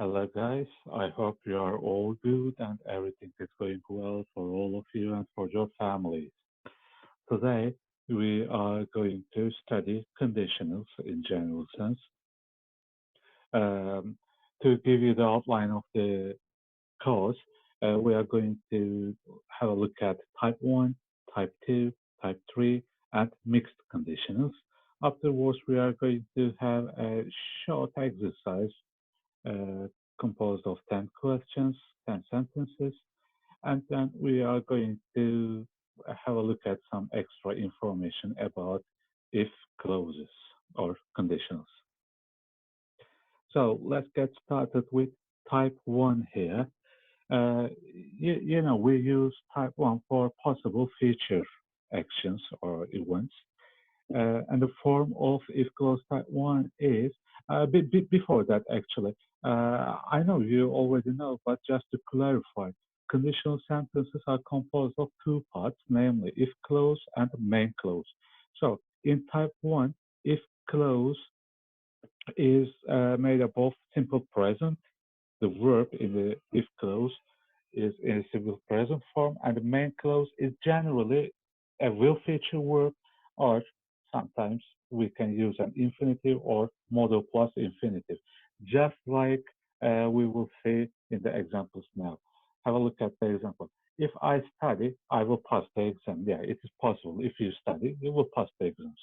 Hello guys, I hope you are all good and everything is going well for all of you and for your families. Today we are going to study conditionals in general sense. Um, to give you the outline of the course, we are going to have a look at type 1, type 2, type 3, and mixed conditionals. Afterwards, we are going to have a short exercise uh, composed of 10 questions, 10 sentences, and then we are going to have a look at some extra information about if clauses or conditionals. So let's get started with type 1 here. We use type 1 for possible future actions or events. And the form of if clause type 1 is, before that actually, I know you already know, but just to clarify, conditional sentences are composed of two parts, namely if clause and main clause. So in type 1, if clause is made up of simple present. The verb in the if clause is in a simple present form, and the main clause is generally a will feature verb, or sometimes we can use an infinitive or modal plus infinitive, just like we will see in the examples now. Have a look at the example. If I study, I will pass the exam. Yeah, it is possible. If you study, you will pass the exams.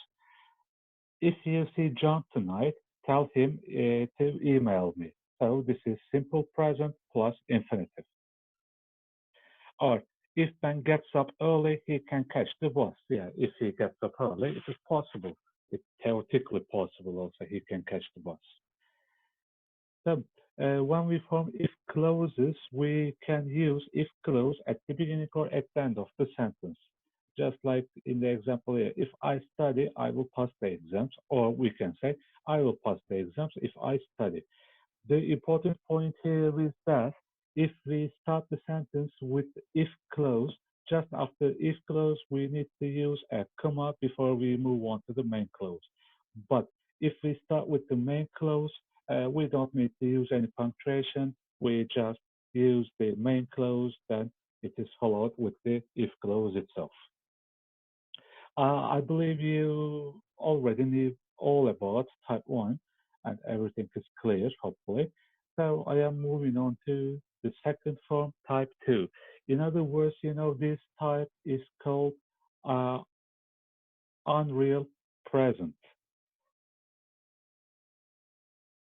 If you see John tonight, tell him to email me. So this is simple present plus infinitive. Or if Ben gets up early, he can catch the bus. Yeah, if he gets up early, it is possible. It's theoretically possible also he can catch the bus. So when we form if clauses, we can use if clause at the beginning or at the end of the sentence. Just like in the example here, if I study, I will pass the exams, or we can say, I will pass the exams if I study. The important point here is that if we start the sentence with if clause, just after if clause, we need to use a comma before we move on to the main clause. But if we start with the main clause, we don't need to use any punctuation. We just use the main clause, then it is followed with the if clause itself. I believe you already knew all about type 1 and everything is clear, hopefully. So I am moving on to the second form, type 2. In other words, this type is called uh, unreal present.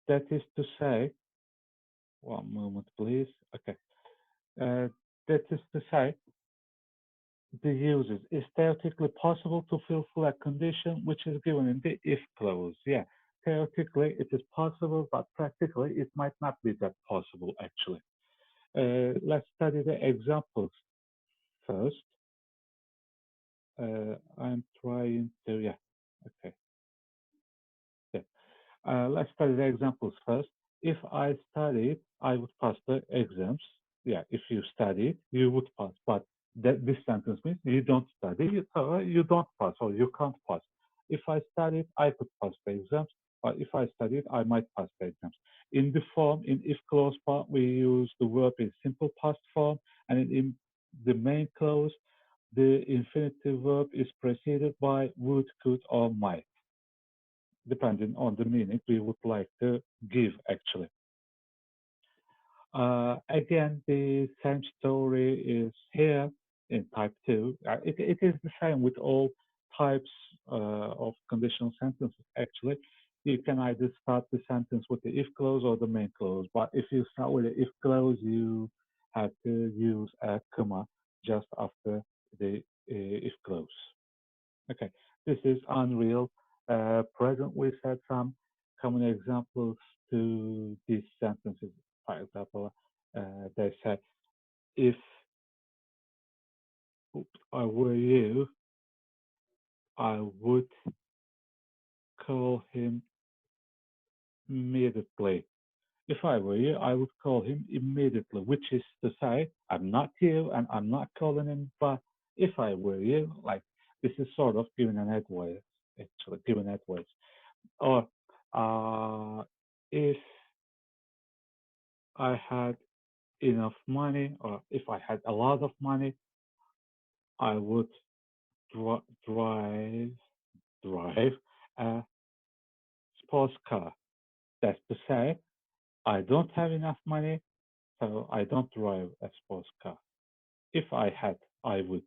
That is to say, one moment, please. Okay. Uh, that is to say, the users, is theoretically possible to fulfill a condition which is given in the if clause. Yeah, theoretically it is possible, but practically it might not be that possible actually. Let's study the examples first. I'm trying to, yeah, okay. Yeah. Let's study the examples first. If I studied, I would pass the exams. Yeah, if you studied, you would pass. But this sentence means you don't study, you don't pass, or you can't pass. If I studied, I could pass the exams. But if I studied, I might pass the exams. In the form, in if clause part, we use the verb in simple past form, and in the main clause, the infinitive verb is preceded by would, could, or might, depending on the meaning we would like to give actually. Again, the same story is here in type 2. It is the same with all types of conditional sentences actually. You can either start the sentence with the if clause or the main clause, but if you start with the if clause, you have to use a comma just after the if clause. Okay, this is unreal. Present, we said some common examples to these sentences. For example, they said, if I were you, I would call him immediately. If I were you, I would call him immediately, which is to say, I'm not you and I'm not calling him, but if I were you, like this is sort of giving an advice, actually, giving advice. Or if I had enough money, or if I had a lot of money, I would dri drive a sports car. That's to say, I don't have enough money, so I don't drive a sports car. If I had, I would,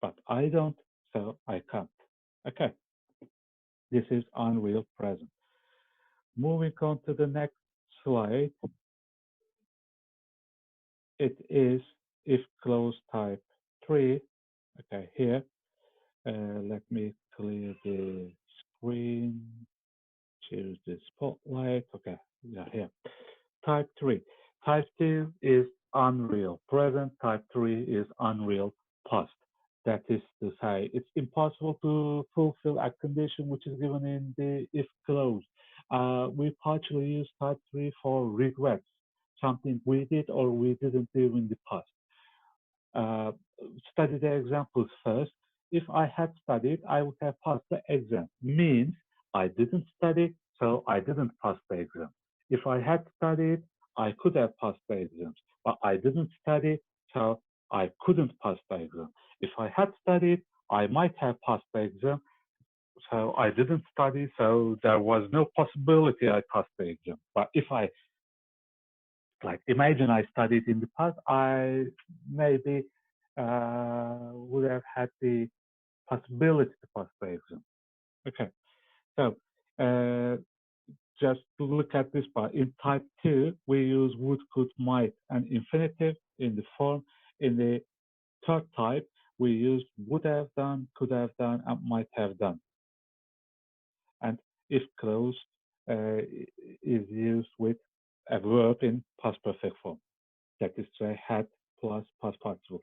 but I don't, so I can't. Okay, this is unreal present. Moving on to the next slide, it is if clause type 3. Okay, here, let me clear the screen, choose the spotlight. Okay, yeah, here. Type 3. Type 2 is unreal present. Type 3 is unreal past. That is to say, it's impossible to fulfill a condition which is given in the if clause. We partially use type 3 for regrets, something we did or we didn't do in the past. Uh, Study the examples first. If I had studied, I would have passed the exam. Means I didn't study, so I didn't pass the exam. If I had studied, I could have passed the exams, but I didn't study, so I couldn't pass the exam. If I had studied, I might have passed the exam, so I didn't study, so there was no possibility I passed the exam. But if I imagine I studied in the past, I maybe would have had the possibility to pass the exam. Okay, so uh, just to look at this part, in type 2, we use would, could, might, and infinitive in the form. In the third type, we use would have done, could have done, and might have done. And if clause is used with a verb in past perfect form. That is to say, had plus past participle.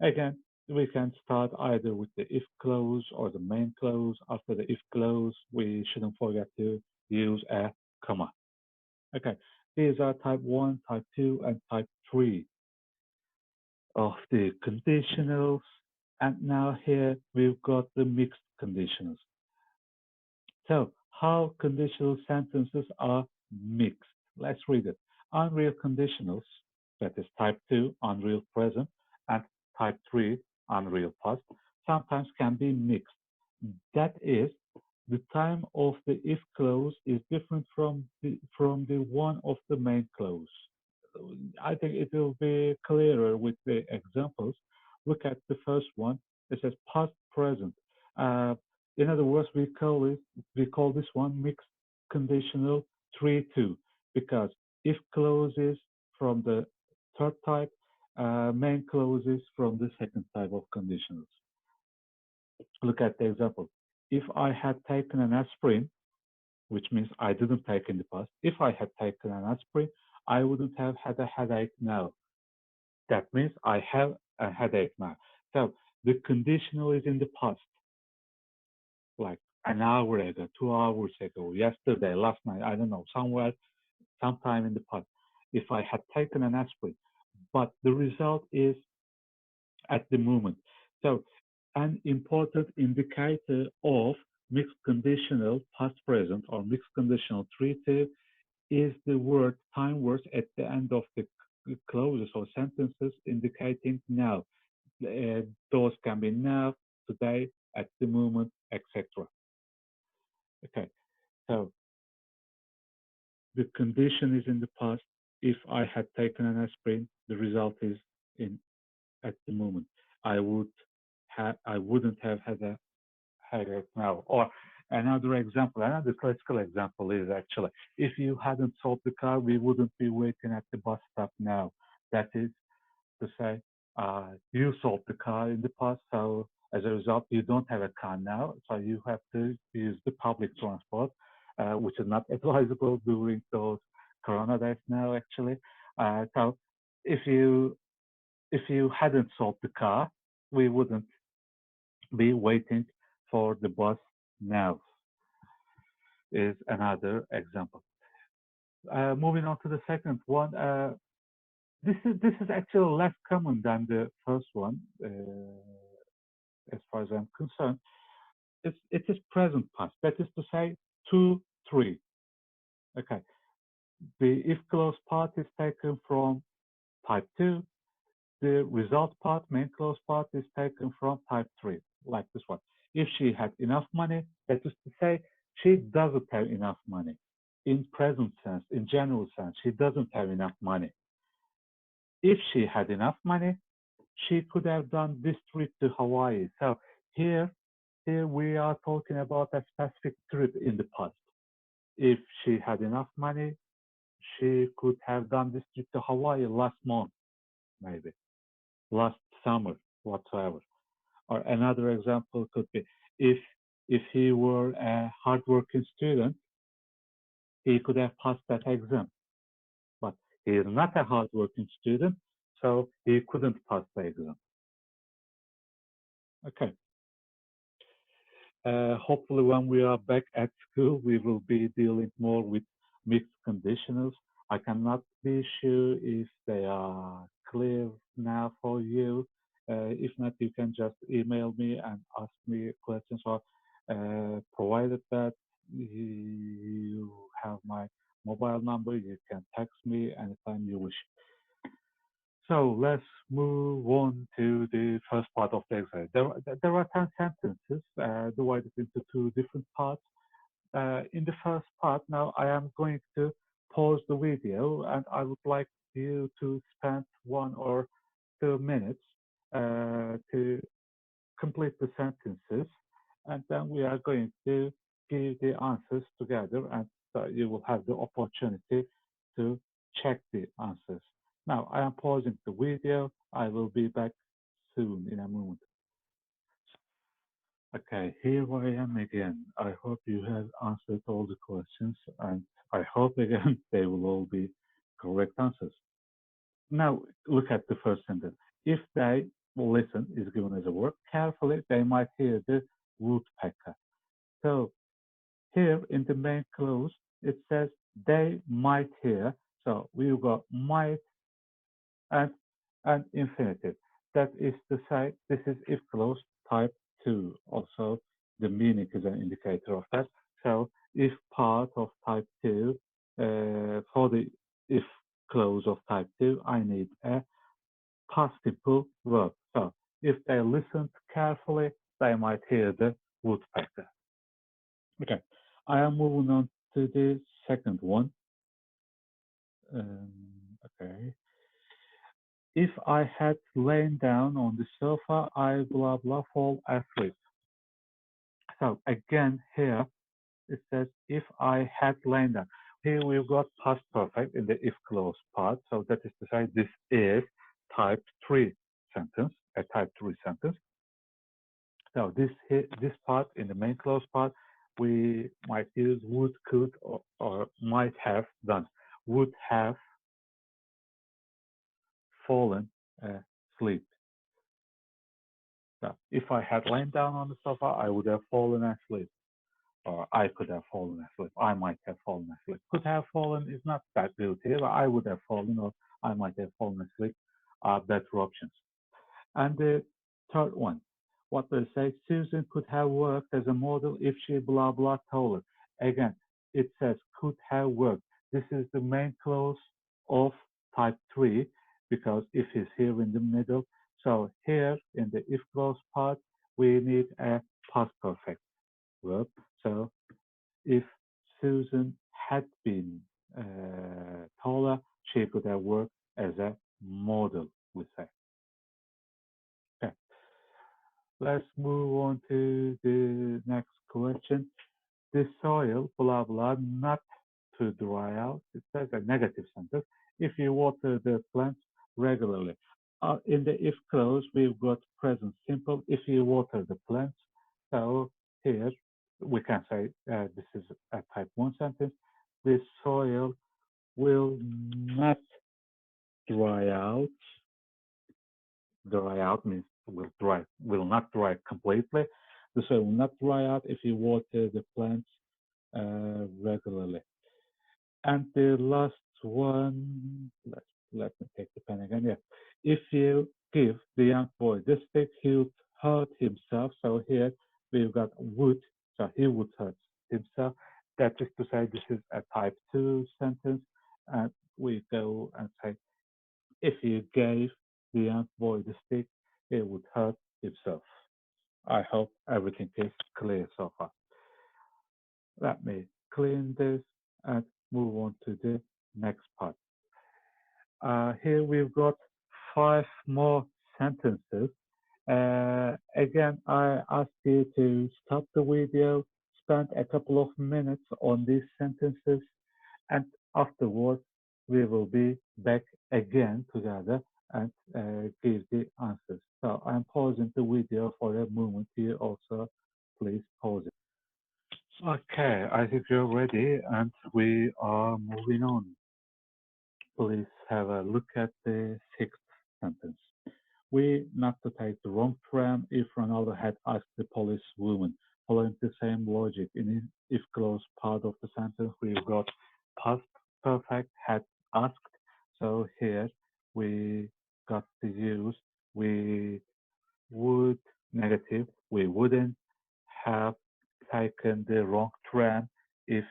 Again, we can start either with the if clause or the main clause. After the if clause, we shouldn't forget to use a comma. Okay, these are type 1, type 2, and type 3 of the conditionals. And now here we've got the mixed conditionals. So how conditional sentences are mixed? Let's read it. Unreal conditionals, that is type 2, unreal present, and type 3, unreal past, sometimes can be mixed. That is, the time of the if clause is different from the one of the main clause. I think it will be clearer with the examples. Look at the first one. It says past present. Uh, in other words, we call this one mixed conditional 3-2 because if clauses from the third type, main clauses from the second type of conditionals. Look at the example. If I had taken an aspirin, which means I didn't take in the past, if I had taken an aspirin, I wouldn't have had a headache now. That means I have a headache now. So the conditional is in the past, like an hour ago, 2 hours ago, yesterday, last night, I don't know, somewhere, sometime in the past. If I had taken an aspirin, but the result is at the moment. So an important indicator of mixed conditional past present or mixed conditional 3-2 is the word time words at the end of the clauses or sentences indicating now. Those can be now, today, at the moment, etc. Okay, so the condition is in the past. If I had taken an aspirin, the result is in at the moment. I wouldn't have had a headache now. Or another example, another classical example is actually, if you hadn't sold the car, we wouldn't be waiting at the bus stop now. That is to say, you sold the car in the past, so as a result, you don't have a car now, so you have to use the public transport, which is not advisable during those Corona days now, actually. So if you hadn't sold the car, we wouldn't be waiting for the bus now. Is another example. Moving on to the second one. This is actually less common than the first one, as far as I'm concerned. It is present past. That is to say, 2, 3. Okay. the if clause part is taken from type 2. The result part, main clause part, is taken from type 3, like this one. If she had enough money, that is to say, she doesn't have enough money. In present sense, in general sense, she doesn't have enough money. If she had enough money, she could have done this trip to Hawaii. So here we are talking about a specific trip in the past. If she had enough money, she could have done this trip to Hawaii last month, maybe last summer, whatsoever. Or another example could be if he were a hardworking student, he could have passed that exam. But he is not a hardworking student, so he couldn't pass the exam. Okay. Hopefully, when we are back at school, we will be dealing more with mixed conditionals. I cannot be sure if they are clear now for you. If not, you can just email me and ask me questions, or provided that you have my mobile number, you can text me anytime you wish. So let's move on to the first part of the exercise. There are 10 sentences divided into two different parts. In the first part, now I am going to pause the video, and I would like you to spend 1 or 2 minutes to complete the sentences, and then we are going to give the answers together, and you will have the opportunity to check the answers. Now, I am pausing the video. I will be back soon in a moment. Okay, here I am again. I hope you have answered all the questions, and I hope again they will all be correct answers. Now, look at the first sentence. If they listen is given as a verb carefully, they might hear the woodpecker. So here in the main clause, it says they might hear. So we've got might and infinitive. That is to say, this is if clause type 2. Also, the meaning is an indicator of that. So if part of type 2, for the if clause of type 2, I need a participle verb. So if they listened carefully, they might hear the woodpecker. Okay, I am moving on to the second one. Okay. If I had lain down on the sofa, I blah blah fall asleep. So again here it says if I had lain down. Here we've got past perfect in the if clause part. So that is to say this is type 3 sentence, a type 3 sentence. So this part in the main clause part, we might use would, could, or might have done. Would have fallen asleep. So if I had lain down on the sofa, I would have fallen asleep. Or I could have fallen asleep. I might have fallen asleep. Could have fallen is not that good here. I would have fallen, or I might have fallen asleep are better options. And the third one, what they say, Susan could have worked as a model if she blah blah told her. Again, it says could have worked. This is the main clause of type 3 because if is here in the middle. So here in the if clause part, we need a past perfect verb. So if Susan had been taller, she could have worked as a model, we say. Okay. Let's move on to the next question. The soil, blah, blah, not to dry out. It says a negative sentence. If you water the plants regularly. In the if clause, we've got present simple. If you water the plants. So here we can say this is a type 1 sentence. The soil will not dry out. Dry out means will not dry completely. The soil will not dry out if you water the plants regularly. And the last one, let me take the pen again. Yeah, if you give the young boy the stick, he would hurt himself. So here we've got would, so he would hurt himself. That is to say, this is a type 2 sentence. and we go and say, if you gave the young boy the stick, he would hurt himself. I hope everything is clear so far. Let me clean this and move on to the next part. Here we've got 5 more sentences. Again, I ask you to stop the video, spend a couple of minutes on these sentences, and afterwards we will be back again together and give the answers. So I'm pausing the video for a moment. You also please pause it. Okay, I think you're ready and we are moving on. Please have a look at the 6th sentence. We not to take the wrong tram if Ronaldo had asked the police woman. Following the same logic, in if clause part of the sentence, we've got past perfect had asked. So here we got to use we would negative. We wouldn't have taken the wrong tram if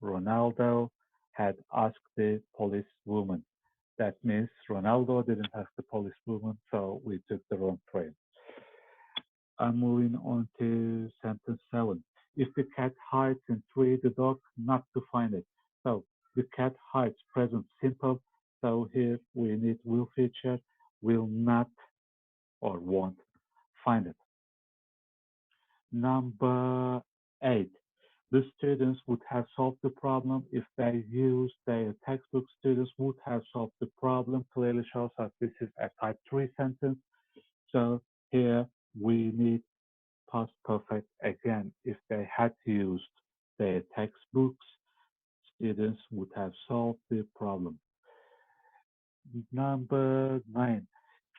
Ronaldo had asked the police woman. That means Ronaldo didn't ask the police woman, so we took the wrong train. I'm moving on to sentence 7. If the cat hides in tree, the dog not to find it. So the cat hides present simple. So here we need will feature, will not or won't find it. Number 8. The students would have solved the problem if they used their textbook. Students would have solved the problem. Clearly shows us this is a type 3 sentence. So here we need past perfect again. If they had used their textbooks, students would have solved the problem. Number 9.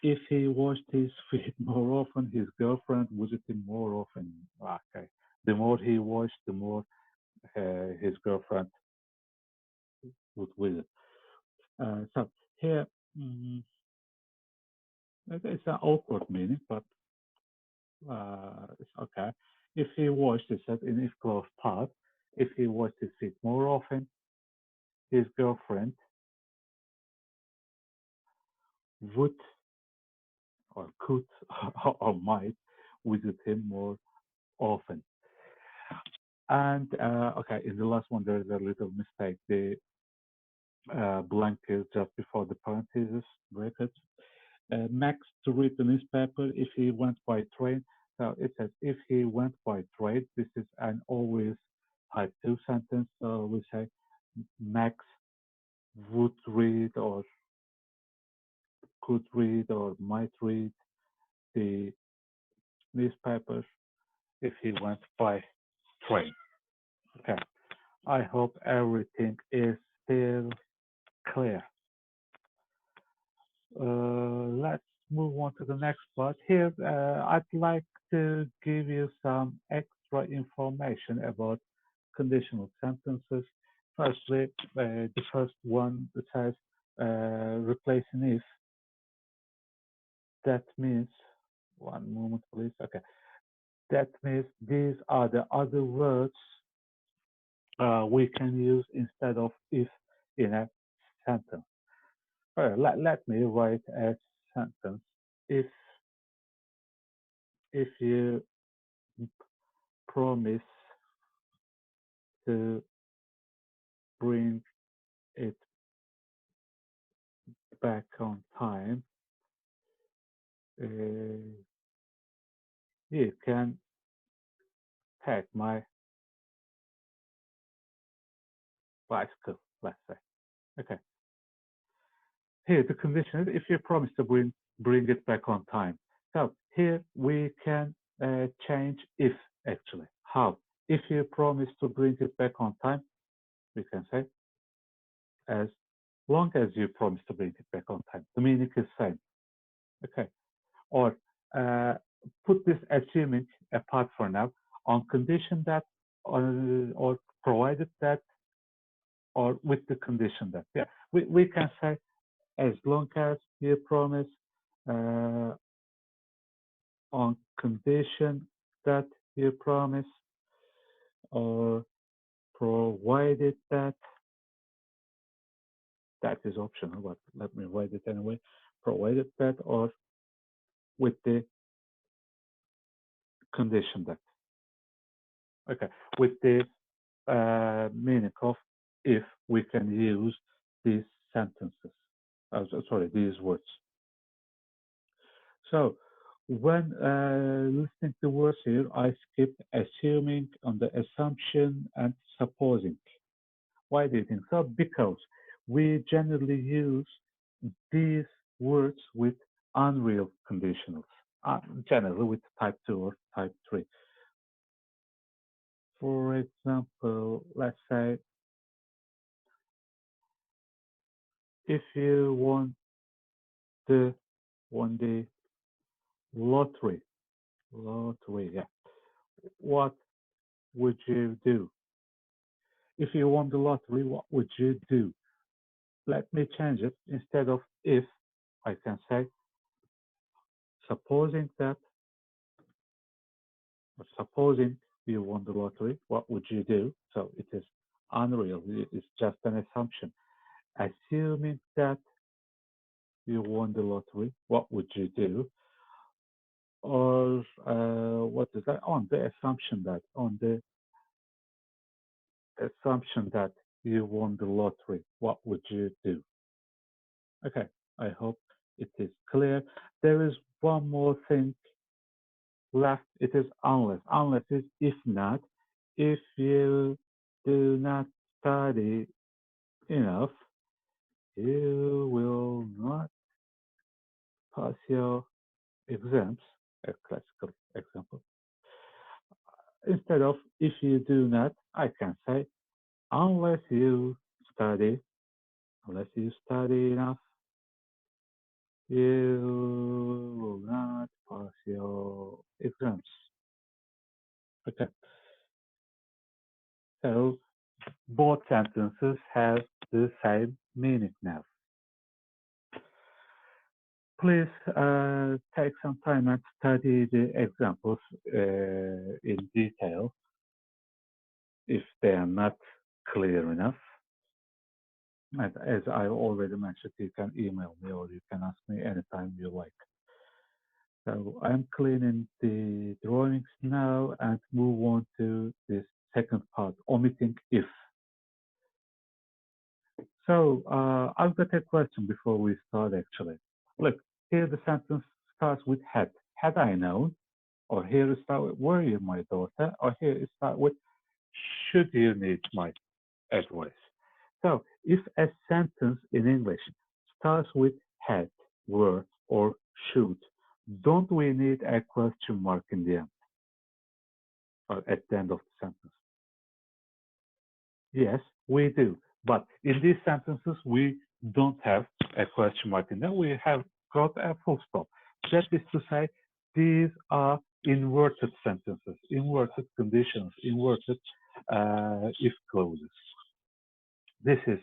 If he washed his feet more often, his girlfriend visited him more often. Okay. The more he washed, the more his girlfriend would visit. So here, it's an awkward meaning, but it's okay. If he washed, it said in his close part, if he washed his feet more often, his girlfriend would or could or might visit him more often. And okay, in the last one, there is a little mistake. The blank is just before the parentheses bracket. Max to read the newspaper if he went by train. So it says if he went by train. This is an always type 2 sentence. So we say Max would read or could read or might read the newspaper if he went by train. Okay. I hope everything is still clear. Let's move on to the next part. Here, I'd like to give you some extra information about conditional sentences. Firstly, the first one that says replacing if. That means, one moment please, okay. That means these are the other words we can use instead of if in a sentence. Let me write a sentence. If you promise to bring it back on time, you can take my bicycle, let's say. Okay. Here the condition is if you promise to bring it back on time. So here we can change if actually. How? If you promise to bring it back on time, we can say as long as you promise to bring it back on time. The meaning is same. Okay. Or put this assuming apart for now on condition that or provided that or with the condition that. Yeah, we can say as long as you promise on condition that you promise or provided that That is optional, but let me write it anyway. Provided that or with the condition that. Okay, with the meaning of if we can use these sentences. Sorry, these words. So when listening to words here, I skipped assuming on the assumption and supposing. Why do you think so? Because we generally use these words with unreal conditionals, generally with type 2 or type 3. For example, let's say if you won the lottery, yeah, what would you do? If you won the lottery, what would you do? Let me change it. Instead of if, I can say, supposing that, or supposing you won the lottery, what would you do? So it is unreal. It's just an assumption. Assuming that you won the lottery, what would you do? Or what is that? On the assumption that you won the lottery, what would you do? Okay, I hope it is clear. There is one more thing left. It is unless. Unless is if not. If you do not study enough, you will not pass your exams. A classical example. Instead of if you do not, I can say unless you study, unless you study enough, you will not pass your exams. Okay. So both sentences have the same meaning now. Please take some time and study the examples in detail if they are not clear enough. And as I already mentioned, you can email me or you can ask me anytime you like. So I'm cleaning the drawings now and move on to this second part, omitting if. So I've got a question before we start actually. Look, here the sentence starts with had. Had I known, or here it starts with were you my daughter, or here it starts with should you need my advice. So if a sentence in English starts with had, were, or should, don't we need a question mark in the end, or at the end of the sentence? Yes, we do. But in these sentences, we don't have a question mark in them. We have got a full stop. That is to say, these are inverted sentences, inverted conditions, inverted if clauses. This is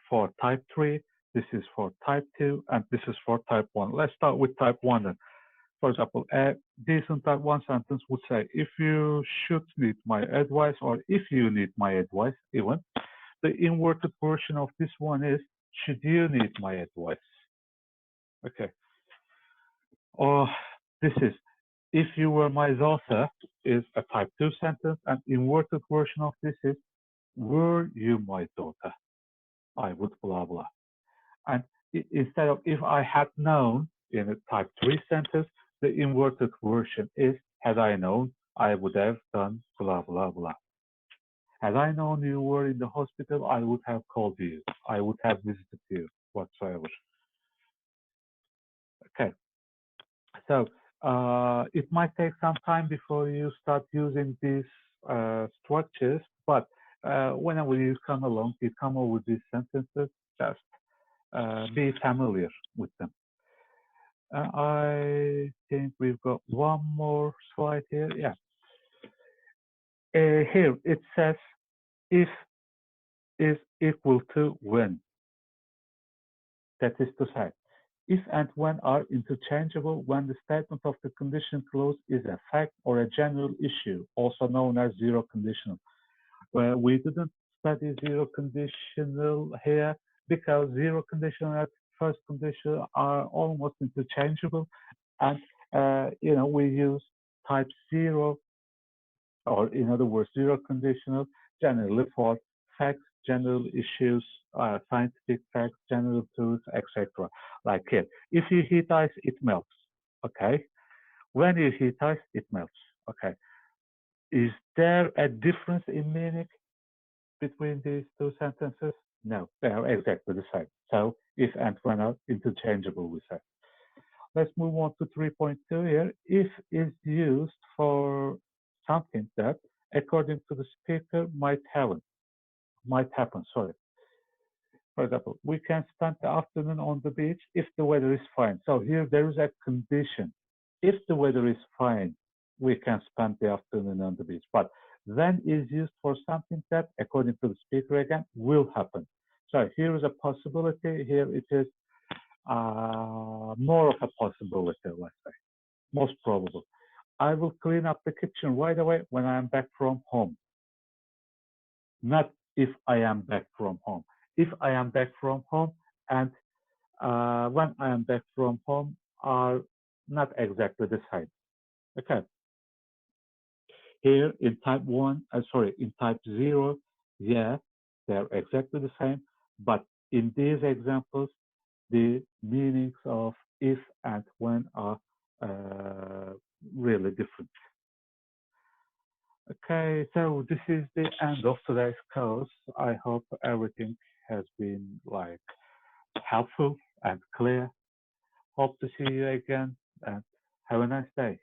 for type 3, this is for type 2, and this is for type 1. Let's start with type 1 then. For example, a decent type 1 sentence would say, if you should need my advice, or if you need my advice, even. The inverted version of this one is, should you need my advice? Okay. Or this is, if you were my daughter, is a type 2 sentence, and inverted version of this is, were you my daughter? I would blah blah. And instead of if I had known in a type 3 sentence, the inverted version is had I known, I would have done blah blah blah. Had I known you were in the hospital, I would have called you. I would have visited you whatsoever. Okay. So it might take some time before you start using these structures, but whenever you come along, you come up with these sentences, just be familiar with them. I think we've got one more slide here. Yeah. Here it says if is equal to when. That is to say, if and when are interchangeable when the statement of the condition clause is a fact or a general issue, also known as zero conditional. We didn't study zero conditional here because zero condition and first condition are almost interchangeable, and we use type zero, or in other words, zero conditional generally for facts, general issues, scientific facts, general truths, etc. Like here, if you heat ice, it melts. Okay. When you heat ice, it melts. Okay. Is there a difference in meaning between these two sentences? No, they are exactly the same. So if and when are interchangeable, we say. Let's move on to 3.2 here. If is used for something that, according to the speaker, might happen. Sorry. For example, we can spend the afternoon on the beach if the weather is fine. So here there is a condition. If the weather is fine, we can spend the afternoon on the beach. But then is used for something that, according to the speaker again, will happen. So here is a possibility. Here it is more of a possibility, let's say. Most probable. I will clean up the kitchen right away when I am back from home. Not if I am back from home. If I am back from home and when I am back from home are not exactly the same. Okay. Here in type 1, in type 0, yeah, they're exactly the same. But in these examples, the meanings of if and when are really different. Okay, so this is the end of today's course. I hope everything has been helpful and clear. Hope to see you again and have a nice day.